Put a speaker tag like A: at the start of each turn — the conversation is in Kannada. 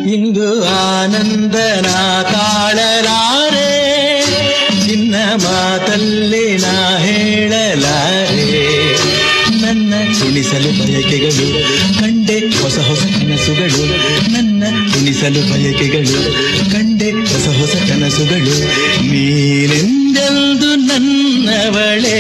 A: ಇಂದು ಆನಂದನ ತಾಳಲಾರೆ, ಚಿನ್ನ ಮಾತಲ್ಲಿ ನಾ ಹೇಳಲಾರೆ. ನನ್ನ ಉಳಿಸಲು ಬಯಕೆಗಳು ಕಂಡೆ ಹೊಸ ಹೊಸ ಕನಸುಗಳು, ನನ್ನ ಉಳಿಸಲು ಬಯಕೆಗಳು ಕಂಡೆ ಹೊಸ ಹೊಸ ಕನಸುಗಳು. ನೀನೆಂದೆಂದು ನನ್ನವಳೇ